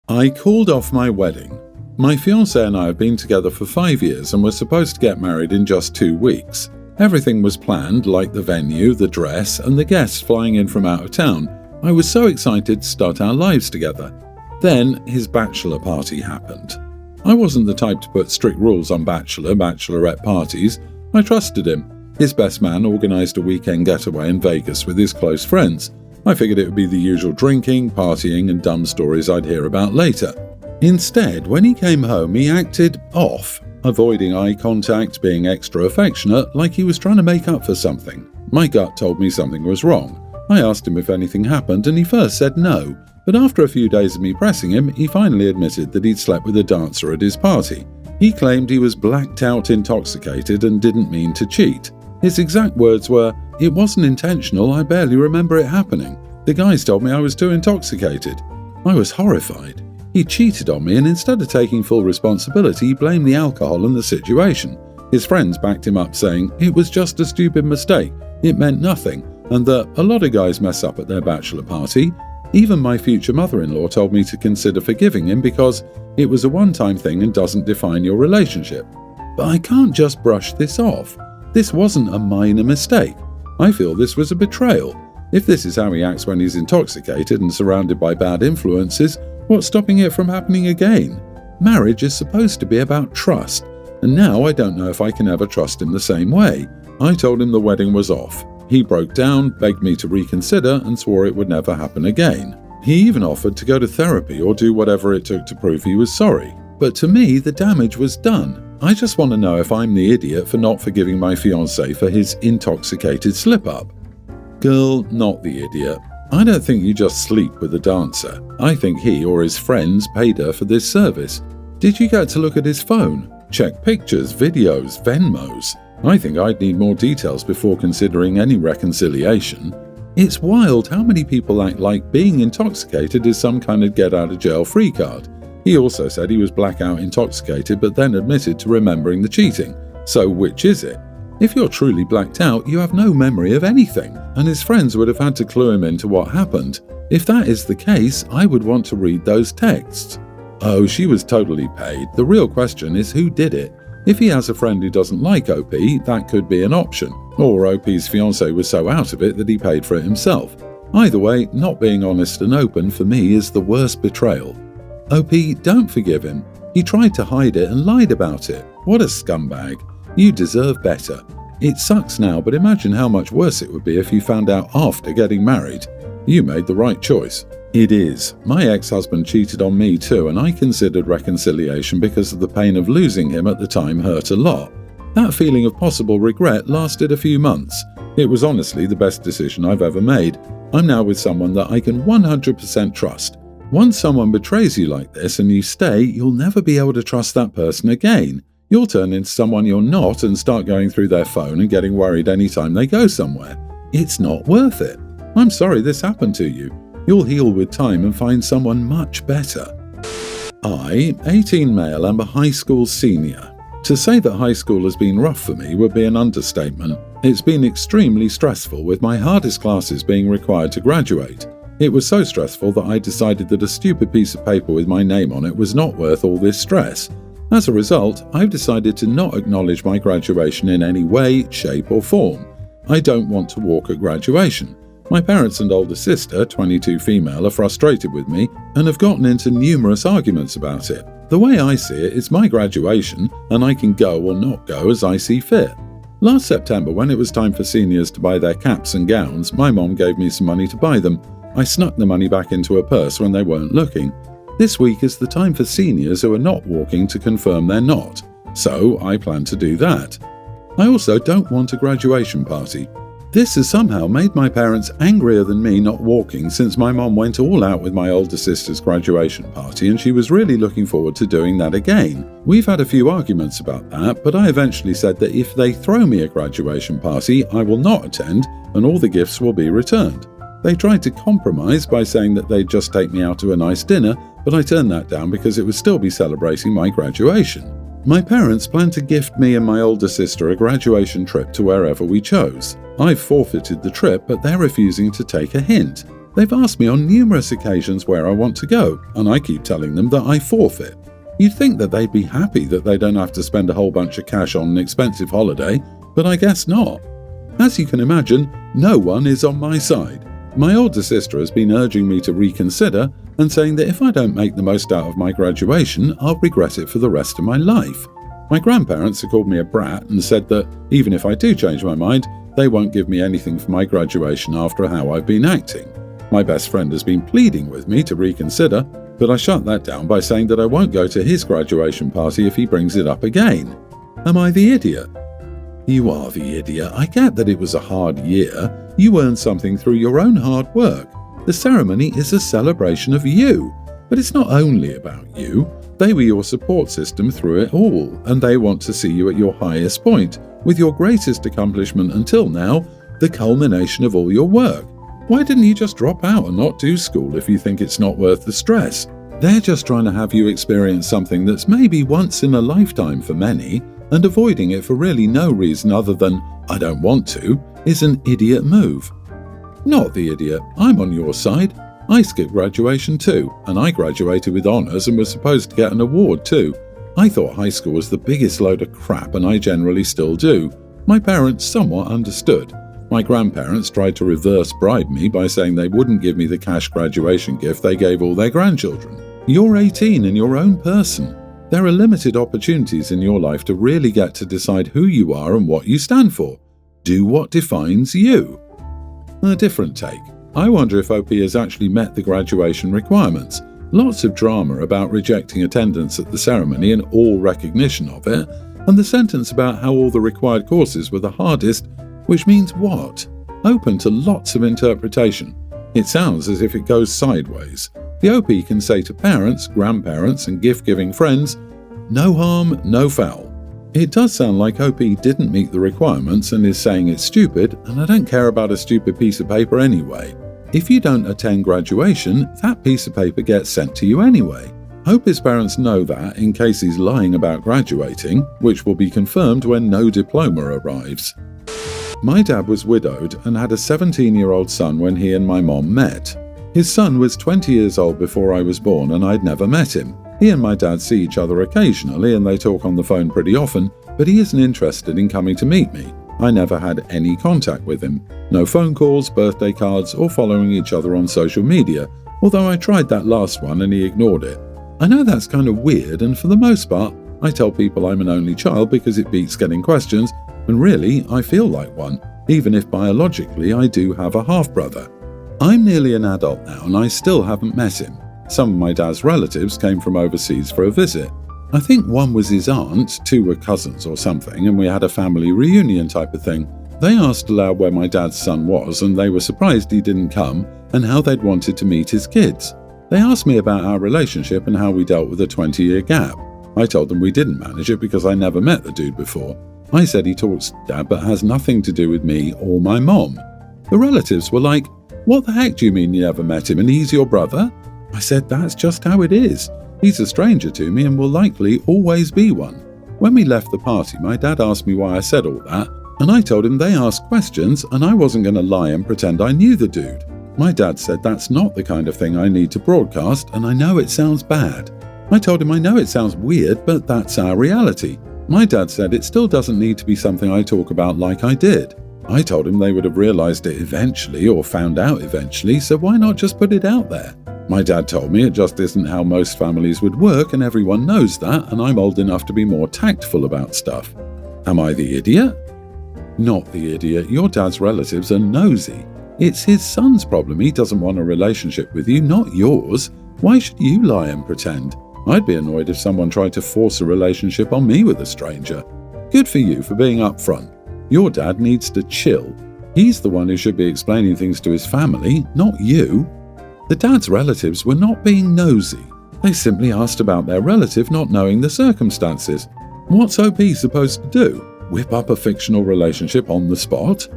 I called off my wedding. My fiance and I have been together for 5 years and were supposed to get married in just 2 weeks. Everything was planned, like the venue, the dress, and the guests flying in from out of town. I was so excited to start our lives together. Then his bachelor party happened. I wasn't the type to put strict rules on bachelorette parties. I trusted him. His best man organised a weekend getaway in Vegas with his close friends. I figured it would be the usual drinking, partying, and dumb stories I'd hear about later. Instead, when he came home, he acted off, avoiding eye contact, being extra affectionate, like he was trying to make up for something. My gut told me something was wrong. I asked him if anything happened, and he first said no, but after a few days of me pressing him, he finally admitted that he'd slept with a dancer at his party. He claimed he was blacked out intoxicated and didn't mean to cheat. His exact words were, "It wasn't intentional, I barely remember it happening. The guys told me I was too intoxicated." I was horrified. He cheated on me, and instead of taking full responsibility, he blamed the alcohol and the situation. His friends backed him up, saying it was just a stupid mistake, it meant nothing, and that a lot of guys mess up at their bachelor party. Even my future mother-in-law told me to consider forgiving him because it was a one-time thing and doesn't define your relationship. But I can't just brush this off. This wasn't a minor mistake. I feel this was a betrayal. If this is how he acts when he's intoxicated and surrounded by bad influences, what's stopping it from happening again? Marriage is supposed to be about trust, and now I don't know if I can ever trust him the same way. I told him the wedding was off. He broke down, begged me to reconsider, and swore it would never happen again. He even offered to go to therapy or do whatever it took to prove he was sorry. But to me, the damage was done. I just want to know if I'm the idiot for not forgiving my fiancé for his intoxicated slip-up. Girl, not the idiot. I don't think you just sleep with a dancer. I think he or his friends paid her for this service. Did you get to look at his phone? Check pictures, videos, Venmos? I think I'd need more details before considering any reconciliation. It's wild how many people act like being intoxicated is some kind of get-out-of-jail-free card. He also said he was blackout intoxicated but then admitted to remembering the cheating. So which is it? If you're truly blacked out, you have no memory of anything, and his friends would have had to clue him into what happened. If that is the case, I would want to read those texts. Oh, she was totally paid. The real question is who did it? If he has a friend who doesn't like OP, that could be an option. Or OP's fiancé was so out of it that he paid for it himself. Either way, not being honest and open for me is the worst betrayal. OP, don't forgive him. He tried to hide it and lied about it. What a scumbag. You deserve better. It sucks now, but imagine how much worse it would be if you found out after getting married. You made the right choice. It is. My ex-husband cheated on me too, and I considered reconciliation because of the pain of losing him at the time hurt a lot. That feeling of possible regret lasted a few months. It was honestly the best decision I've ever made. I'm now with someone that I can 100% trust. Once someone betrays you like this and you stay, you'll never be able to trust that person again. You'll turn into someone you're not and start going through their phone and getting worried anytime they go somewhere. It's not worth it. I'm sorry this happened to you. You'll heal with time and find someone much better. I, 18 male, am a high school senior. To say that high school has been rough for me would be an understatement. It's been extremely stressful, with my hardest classes being required to graduate. It was so stressful that I decided that a stupid piece of paper with my name on it was not worth all this stress. As a result, I've decided to not acknowledge my graduation in any way, shape or form. I don't want to walk at graduation. My parents and older sister, 22 female, are frustrated with me and have gotten into numerous arguments about it. The way I see it, it's my graduation and I can go or not go as I see fit. Last September, when it was time for seniors to buy their caps and gowns, my mom gave me some money to buy them. I snuck the money back into her purse when they weren't looking. This week is the time for seniors who are not walking to confirm they're not, so I plan to do that. I also don't want a graduation party. This has somehow made my parents angrier than me not walking, since my mom went all out with my older sister's graduation party and she was really looking forward to doing that again. We've had a few arguments about that, but I eventually said that if they throw me a graduation party, I will not attend and all the gifts will be returned. They tried to compromise by saying that they'd just take me out to a nice dinner, but I turned that down because it would still be celebrating my graduation. My parents plan to gift me and my older sister a graduation trip to wherever we chose. I've forfeited the trip, but they're refusing to take a hint. They've asked me on numerous occasions where I want to go, and I keep telling them that I forfeit. You'd think that they'd be happy that they don't have to spend a whole bunch of cash on an expensive holiday, but I guess not. As you can imagine, no one is on my side. My older sister has been urging me to reconsider and saying that if I don't make the most out of my graduation, I'll regret it for the rest of my life. My grandparents have called me a brat and said that even if I do change my mind, they won't give me anything for my graduation after how I've been acting. My best friend has been pleading with me to reconsider, but I shut that down by saying that I won't go to his graduation party if he brings it up again. Am I the idiot? You are the idiot. I get that it was a hard year. You earned something through your own hard work. The ceremony is a celebration of you. But it's not only about you. They were your support system through it all, and they want to see you at your highest point, with your greatest accomplishment until now, the culmination of all your work. Why didn't you just drop out and not do school if you think it's not worth the stress? They're just trying to have you experience something that's maybe once in a lifetime for many, and avoiding it for really no reason other than, I don't want to, is an idiot move. Not the idiot. I'm on your side. I skipped graduation too, and I graduated with honours and was supposed to get an award too. I thought high school was the biggest load of crap, and I generally still do. My parents somewhat understood. My grandparents tried to reverse bribe me by saying they wouldn't give me the cash graduation gift they gave all their grandchildren. You're 18 and your own person. There are limited opportunities in your life to really get to decide who you are and what you stand for. Do what defines you. A different take. I wonder if OP has actually met the graduation requirements. Lots of drama about rejecting attendance at the ceremony and all recognition of it, and the sentence about how all the required courses were the hardest, which means what? Open to lots of interpretation. It sounds as if it goes sideways. The OP can say to parents, grandparents, and gift-giving friends, no harm, no foul. It does sound like OP didn't meet the requirements and is saying it's stupid, and I don't care about a stupid piece of paper anyway. If you don't attend graduation, that piece of paper gets sent to you anyway. Hope his parents know that in case he's lying about graduating, which will be confirmed when no diploma arrives. My dad was widowed and had a 17-year-old son when he and my mom met. His son was 20 years old before I was born and I'd never met him. He and my dad see each other occasionally and they talk on the phone pretty often, but he isn't interested in coming to meet me. I never had any contact with him. No phone calls, birthday cards, or following each other on social media, although I tried that last one and he ignored it. I know that's kind of weird, and for the most part, I tell people I'm an only child because it beats getting questions, and really, I feel like one, even if biologically I do have a half-brother. I'm nearly an adult now and I still haven't met him. Some of my dad's relatives came from overseas for a visit. I think one was his aunt, two were cousins or something, and we had a family reunion type of thing. They asked aloud where my dad's son was, and they were surprised he didn't come, and how they'd wanted to meet his kids. They asked me about our relationship and how we dealt with a 20-year gap. I told them we didn't manage it because I never met the dude before. I said he talks to Dad but has nothing to do with me or my mom. The relatives were like, "What the heck do you mean you never met him and he's your brother?" I said that's just how it is. He's a stranger to me and will likely always be one. When we left the party, my dad asked me why I said all that, and I told him they asked questions and I wasn't going to lie and pretend I knew the dude. My dad said that's not the kind of thing I need to broadcast, and I know it sounds bad. I told him I know it sounds weird, but that's our reality. My dad said it still doesn't need to be something I talk about like I did. I told him they would have realized it eventually or found out eventually, so why not just put it out there? My dad told me it just isn't how most families would work and everyone knows that, and I'm old enough to be more tactful about stuff. Am I the idiot? Not the idiot. Your dad's relatives are nosy. It's his son's problem. He doesn't want a relationship with you, not yours. Why should you lie and pretend? I'd be annoyed if someone tried to force a relationship on me with a stranger. Good for you for being upfront. Your dad needs to chill. He's the one who should be explaining things to his family, not you. The dad's relatives were not being nosy. They simply asked about their relative not knowing the circumstances. What's OP supposed to do? Whip up a fictional relationship on the spot?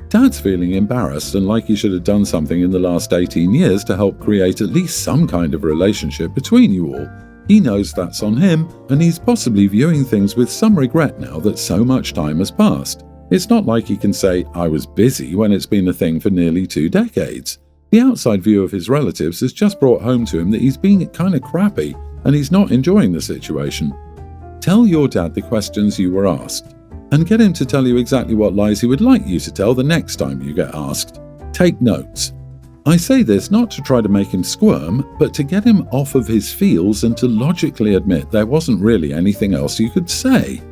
Dad's feeling embarrassed and like he should have done something in the last 18 years to help create at least some kind of relationship between you all. He knows that's on him, and he's possibly viewing things with some regret now that so much time has passed. It's not like he can say, "I was busy," when it's been a thing for nearly 2 decades. The outside view of his relatives has just brought home to him that he's being kind of crappy and he's not enjoying the situation. Tell your dad the questions you were asked, and get him to tell you exactly what lies he would like you to tell the next time you get asked. Take notes. I say this not to try to make him squirm, but to get him off of his feels and to logically admit there wasn't really anything else you could say.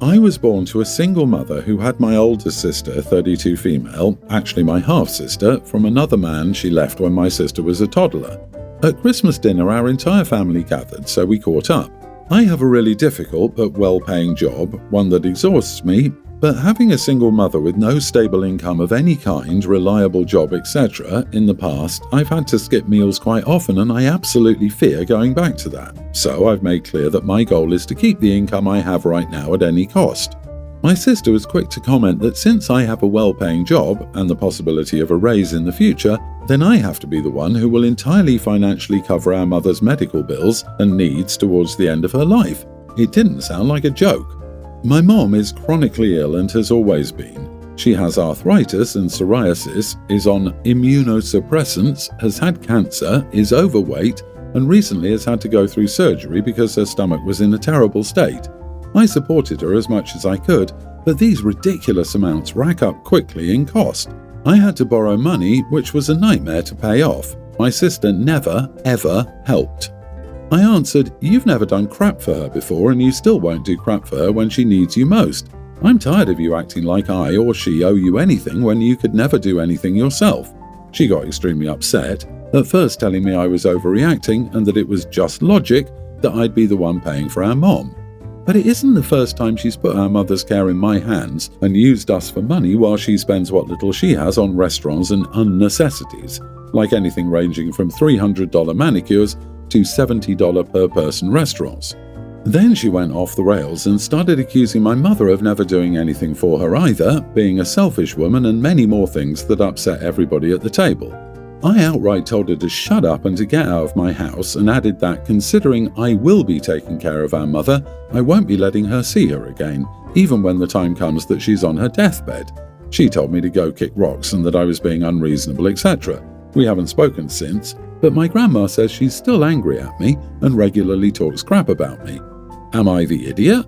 I was born to a single mother who had my older sister, 32 female, actually my half-sister, from another man she left when my sister was a toddler. At Christmas dinner, our entire family gathered, so we caught up. I have a really difficult but well-paying job, one that exhausts me, but having a single mother with no stable income of any kind, reliable job, etc., in the past, I've had to skip meals quite often and I absolutely fear going back to that. So I've made clear that my goal is to keep the income I have right now at any cost. My sister was quick to comment that since I have a well-paying job and the possibility of a raise in the future, then I have to be the one who will entirely financially cover our mother's medical bills and needs towards the end of her life. It didn't sound like a joke. My mom is chronically ill and has always been. She has arthritis and psoriasis, is on immunosuppressants, has had cancer, is overweight, and recently has had to go through surgery because her stomach was in a terrible state. I supported her as much as I could, but these ridiculous amounts rack up quickly in cost. I had to borrow money, which was a nightmare to pay off. My sister never, ever helped. I answered, "You've never done crap for her before and you still won't do crap for her when she needs you most. I'm tired of you acting like I or she owe you anything when you could never do anything yourself." She got extremely upset, at first telling me I was overreacting and that it was just logic that I'd be the one paying for our mom. But it isn't the first time she's put our mother's care in my hands and used us for money while she spends what little she has on restaurants and unnecessities, like anything ranging from $300 manicures to $70 per person restaurants. Then she went off the rails and started accusing my mother of never doing anything for her either, being a selfish woman and many more things that upset everybody at the table. I outright told her to shut up and to get out of my house and added that considering I will be taking care of our mother, I won't be letting her see her again, even when the time comes that she's on her deathbed. She told me to go kick rocks and that I was being unreasonable, etc. We haven't spoken since, but my grandma says she's still angry at me and regularly talks crap about me. Am I the idiot?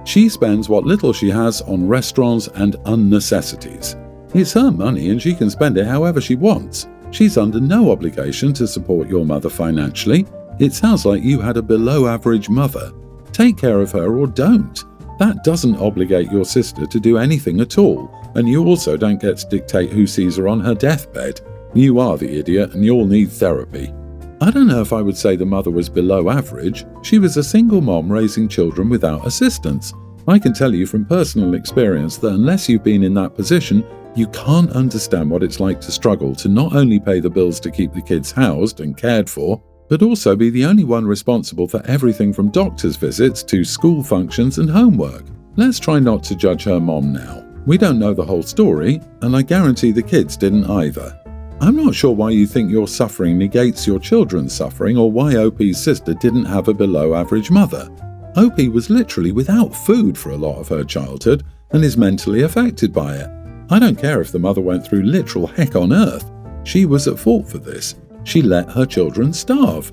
She spends what little she has on restaurants and unnecessities. It's her money and she can spend it however she wants. She's under no obligation to support your mother financially. It sounds like you had a below-average mother. Take care of her or don't. That doesn't obligate your sister to do anything at all, and you also don't get to dictate who sees her on her deathbed. You are the idiot and you'll need therapy. I don't know if I would say the mother was below average. She was a single mom raising children without assistance. I can tell you from personal experience that unless you've been in that position, you can't understand what it's like to struggle to not only pay the bills to keep the kids housed and cared for, but also be the only one responsible for everything from doctor's visits to school functions and homework. Let's try not to judge her mom now. We don't know the whole story, and I guarantee the kids didn't either. I'm not sure why you think your suffering negates your children's suffering or why OP's sister didn't have a below-average mother. OP was literally without food for a lot of her childhood and is mentally affected by it. I don't care if the mother went through literal heck on earth. She was at fault for this. She let her children starve.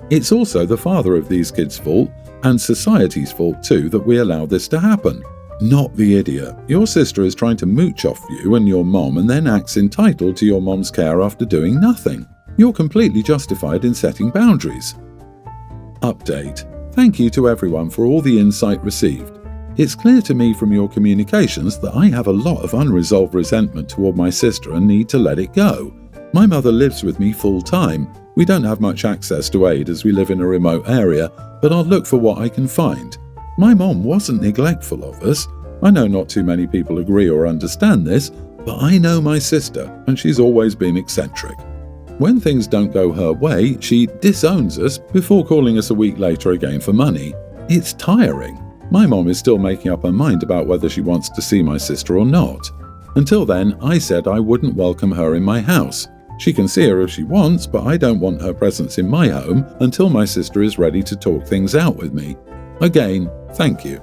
It's also the father of these kids' fault, and society's fault too, that we allow this to happen. Not the idiot. Your sister is trying to mooch off you and your mom and then acts entitled to your mom's care after doing nothing. You're completely justified in setting boundaries. Update. Thank you to everyone for all the insight received. It's clear to me from your communications that I have a lot of unresolved resentment toward my sister and need to let it go. My mother lives with me full time. We don't have much access to aid as we live in a remote area, but I'll look for what I can find. My mom wasn't neglectful of us. I know not too many people agree or understand this, but I know my sister, and she's always been eccentric. When things don't go her way, she disowns us before calling us a week later again for money. It's tiring. My mom is still making up her mind about whether she wants to see my sister or not. Until then, I said I wouldn't welcome her in my house. She can see her if she wants, but I don't want her presence in my home until my sister is ready to talk things out with me. Again, thank you.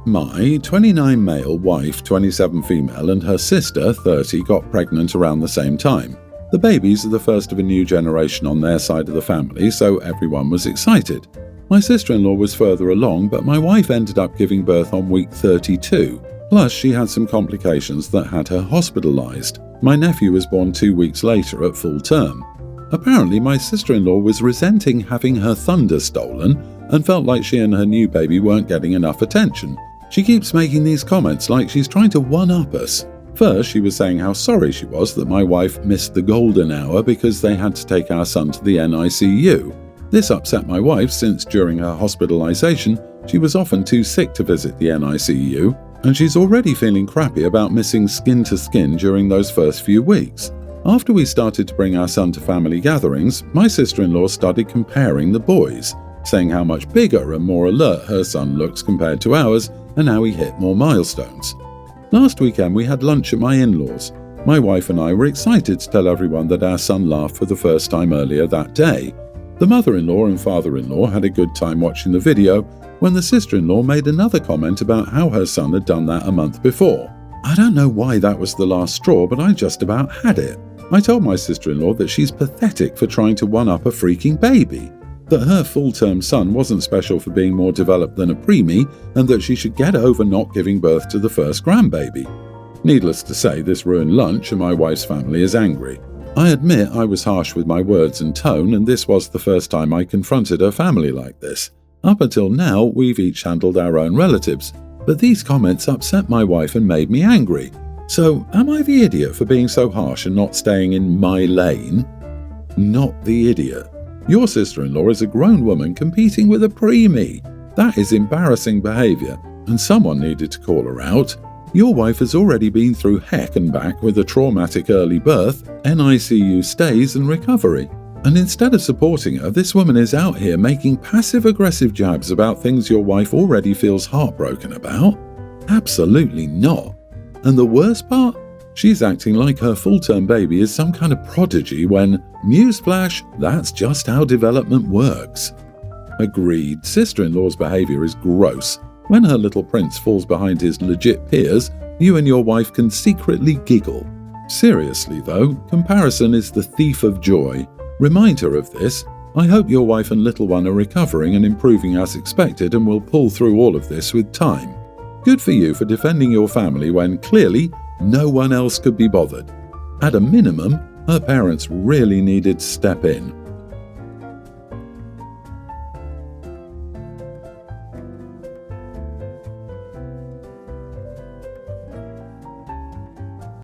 My 29 male wife, 27 female, and her sister, 30, got pregnant around the same time. The babies are the first of a new generation on their side of the family, so everyone was excited. My sister-in-law was further along, but my wife ended up giving birth on week 32. Plus, she had some complications that had her hospitalized. My nephew was born 2 weeks later at full term. Apparently, my sister-in-law was resenting having her thunder stolen and felt like she and her new baby weren't getting enough attention. She keeps making these comments like she's trying to one-up us. First, she was saying how sorry she was that my wife missed the golden hour because they had to take our son to the NICU. This upset my wife since during her hospitalization, she was often too sick to visit the NICU, and she's already feeling crappy about missing skin to skin during those first few weeks. After we started to bring our son to family gatherings, my sister-in-law started comparing the boys, saying how much bigger and more alert her son looks compared to ours and how he hit more milestones. Last weekend we had lunch at my in-laws. My wife and I were excited to tell everyone that our son laughed for the first time earlier that day. The mother-in-law and father-in-law had a good time watching the video when the sister-in-law made another comment about how her son had done that a month before. I don't know why that was the last straw, but I just about had it. I told my sister-in-law that she's pathetic for trying to one-up a freaking baby, that her full-term son wasn't special for being more developed than a preemie, and that she should get over not giving birth to the first grandbaby. Needless to say, this ruined lunch and my wife's family is angry. I admit I was harsh with my words and tone, and this was the first time I confronted her family like this. Up until now, we've each handled our own relatives, but these comments upset my wife and made me angry. So, am I the idiot for being so harsh and not staying in my lane? Not the idiot. Your sister-in-law is a grown woman competing with a preemie. That is embarrassing behaviour, and someone needed to call her out. Your wife has already been through heck and back with a traumatic early birth, NICU stays and recovery. And instead of supporting her, this woman is out here making passive-aggressive jabs about things your wife already feels heartbroken about? Absolutely not. And the worst part? She's acting like her full-term baby is some kind of prodigy when, newsflash, that's just how development works. Agreed, sister-in-law's behaviour is gross. When her little prince falls behind his legit peers, you and your wife can secretly giggle. Seriously though, comparison is the thief of joy. Remind her of this. I hope your wife and little one are recovering and improving as expected and will pull through all of this with time. Good for you for defending your family when clearly no one else could be bothered. At a minimum, her parents really needed to step in.